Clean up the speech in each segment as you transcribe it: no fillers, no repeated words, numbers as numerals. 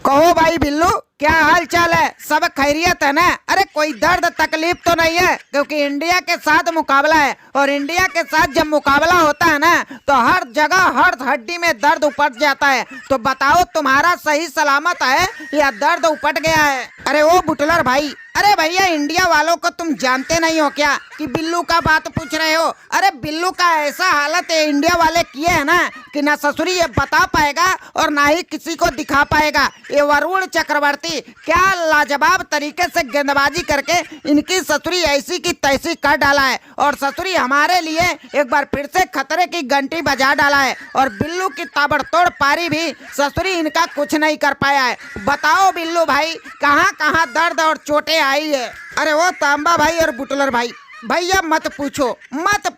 कहो भाई बिल्लू, क्या हाल चाल है? सब खैरियत है ना? अरे कोई दर्द तकलीफ तो नहीं है? क्योंकि इंडिया के साथ मुकाबला है और इंडिया के साथ जब मुकाबला होता है ना तो हर जगह हर हड्डी में दर्द उपट जाता है। तो बताओ तुम्हारा सही सलामत है या दर्द उपट गया है? अरे ओ बुटलर भाई, अरे भैया इंडिया वालों को तुम जानते नहीं हो क्या कि बिल्लू का बात पूछ रहे हो? अरे बिल्लू का ऐसा हालत है इंडिया वाले किए है ना कि ना ससुरी ये बता पाएगा और ना ही किसी को दिखा पाएगा। ये वरुण चक्रवर्ती क्या लाजवाब तरीके से गेंदबाजी करके इनकी ससुरी ऐसी की तैसी कर डाला है और ससुरी हमारे लिए एक बार फिर से खतरे की घंटी बजा डाला है। और बिल्लू की ताबड़तोड़ पारी भी ससुरी इनका कुछ नहीं कर पाया है। बताओ बिल्लू भाई, कहाँ कहाँ दर्द और चोटें आई है? अरे वो तांबा भाई और बुटलर भाई, भैया मत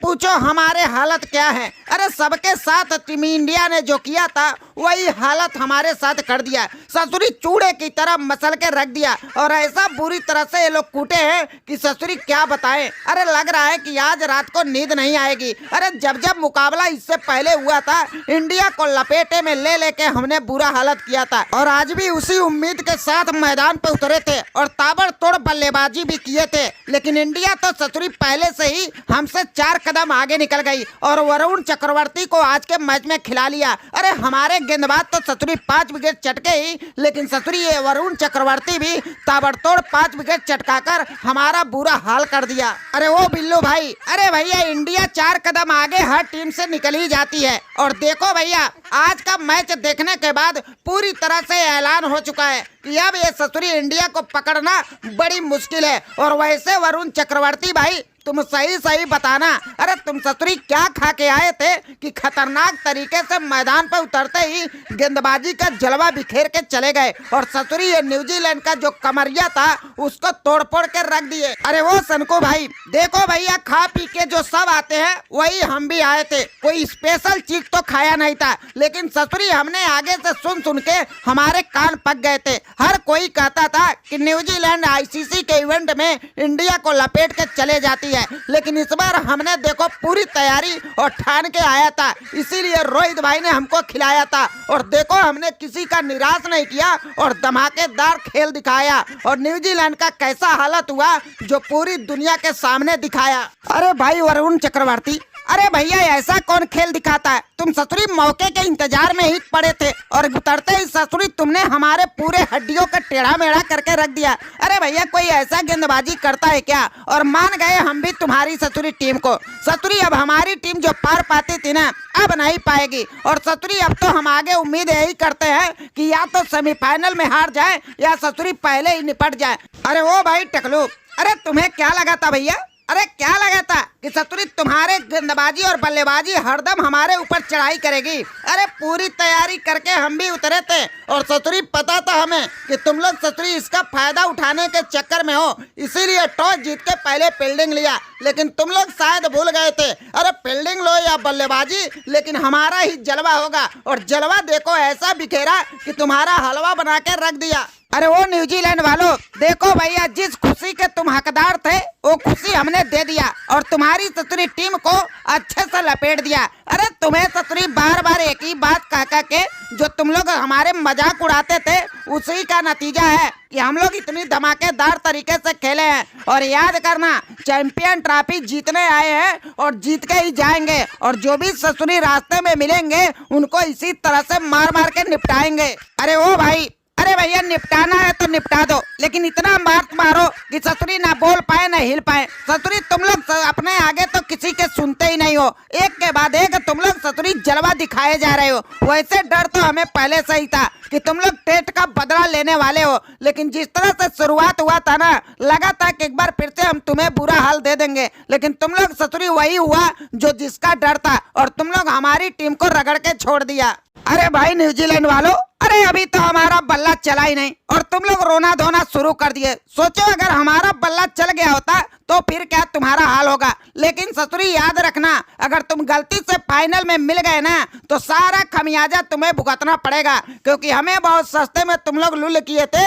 पूछो हमारे हालत क्या है। अरे सबके साथ टीम इंडिया ने जो किया था वही हालत हमारे साथ कर दिया। ससुरी चूड़े की तरह मसल के रख दिया और ऐसा बुरी तरह से ये लोग कूटे हैं कि ससुरी क्या बताएं। अरे लग रहा है कि आज रात को नींद नहीं आएगी। अरे जब जब मुकाबला इससे पहले हुआ था इंडिया को लपेटे में ले लेके हमने बुरा हालत किया था और आज भी उसी उम्मीद के साथ मैदान पे उतरे थे और ताबड़तोड़ बल्लेबाजी भी किए थे। लेकिन इंडिया तो ससुरी पहले से ही हमसे 4 कदम आगे निकल गई और वरुण चक्रवर्ती को आज के मैच में खिला लिया। अरे हमारे गेंदबाज तो ससुरी 5 विकेट चटके ही, लेकिन ससुरी ये वरुण चक्रवर्ती भी ताबड़तोड़ 5 विकेट चटकाकर हमारा बुरा हाल कर दिया। अरे वो बिल्लू भाई, अरे भैया इंडिया 4 कदम आगे हर टीम से निकल ही जाती है। और देखो भैया आज का मैच देखने के बाद पूरी तरह से ऐलान हो चुका है कि अब ये ससुरी इंडिया को पकड़ना बड़ी मुश्किल है। और वैसे वरुण चक्रवर्ती भाई तुम सही बताना, अरे तुम ससुरी क्या खा के आए थे कि खतरनाक तरीके से मैदान पर उतरते ही गेंदबाजी का जलवा बिखेर के चले गए और ससुरी ये न्यूजीलैंड का जो कमरिया था उसको तोड़-फोड़ के रख दिए। अरे वो सनको भाई देखो भैया, खा पी के जो सब आते हैं वही हम भी आए थे, कोई स्पेशल चीज तो खाया नहीं था। लेकिन ससुरी हमने आगे से सुन के हमारे कान पक गए थे। हर कोई कहता था कि न्यूजीलैंड आईसीसी के इवेंट में इंडिया को लपेट के चले जाती है, लेकिन इस बार हमने देखो पूरी तैयारी और ठान के आया था, इसीलिए रोहित भाई ने हमको खिलाया था। और देखो हमने किसी का निराश नहीं किया और धमाकेदार खेल दिखाया और न्यूजीलैंड का कैसा हालत हुआ जो पूरी दुनिया के सामने दिखाया। अरे भाई वरुण चक्रवर्ती, अरे भैया ऐसा कौन खेल दिखाता है? तुम ससुरी मौके के इंतजार में ही पड़े थे और उतरते ही ससुरी तुमने हमारे पूरे हड्डियों का टेढ़ा मेढ़ा करके रख दिया। अरे भैया कोई ऐसा गेंदबाजी करता है क्या? और मान गए हम भी तुम्हारी ससुरी टीम को। ससुरी अब हमारी टीम जो पार पाती थी ना अब नहीं पाएगी और ससुरी अब तो हम आगे उम्मीद यही करते हैं कि या तो सेमीफाइनल में हार जाए या ससुरी पहले ही निपट जाए। अरे वो भाई टकलू, अरे तुम्हें क्या लगा था भैया? अरे क्या लगा था कि ससुरी तुम्हारे गेंदबाजी और बल्लेबाजी हरदम हमारे ऊपर चढ़ाई करेगी? अरे पूरी तैयारी करके हम भी उतरे थे और ससुरी पता था हमें कि तुम लोग ससुरी इसका फायदा उठाने के चक्कर में हो, इसीलिए टॉस जीत के पहले फील्डिंग लिया। लेकिन तुम लोग शायद भूल गए थे, अरे फील्डिंग लो या बल्लेबाजी लेकिन हमारा ही जलवा होगा। और जलवा देखो ऐसा बिखेरा कि तुम्हारा हलवा बना के रख दिया। अरे वो न्यूजीलैंड वालों देखो भैया, जिस खुशी के तुम हकदार थे वो खुशी हमने दे दिया और तुम्हारी ससुरी टीम को अच्छे से लपेट दिया। अरे तुम्हें ससुरी बार बार एक ही बात कह के जो तुम लोग हमारे मजाक उड़ाते थे उसी का नतीजा है कि हम लोग इतनी धमाकेदार तरीके से खेले हैं। और याद करना चैंपियन ट्रॉफी जीतने आए हैं और जीत के ही जाएंगे और जो भी ससुरी रास्ते में मिलेंगे उनको इसी तरह से मार मार के निपटाएंगे। अरे वो भाई, अरे भैया निपटाना है तो निपटा दो, लेकिन इतना मारो कि ससुरी ना बोल पाए ना हिल पाए। ससुरी तुम लोग अपने आगे तो किसी के सुनते ही नहीं हो, एक के बाद एक तुम लोग ससुरी जलवा दिखाए जा रहे हो। वैसे डर तो हमें पहले से ही था कि तुम लोग टेट का बदला लेने वाले हो, लेकिन जिस तरह से शुरुआत हुआ था ना लगा था कि एक बार फिर से हम तुम्हें बुरा हाल दे देंगे। लेकिन तुम लोग ससुरी वही हुआ जो जिसका डर था और तुम लोग हमारी टीम को रगड़ के छोड़ दिया। अरे भाई न्यूजीलैंड वालों, अरे अभी तो हमारा बल्ला चला ही नहीं और तुम लोग रोना धोना शुरू कर दिए। सोचो अगर हमारा बल्ला चल गया होता तो फिर क्या तुम्हारा हाल होगा। लेकिन ससुरी याद रखना, अगर तुम गलती से फाइनल में मिल गए ना तो सारा खमियाजा तुम्हें भुगतना पड़ेगा, क्योंकि हमें बहुत सस्ते में तुम लोग लुल किए थे।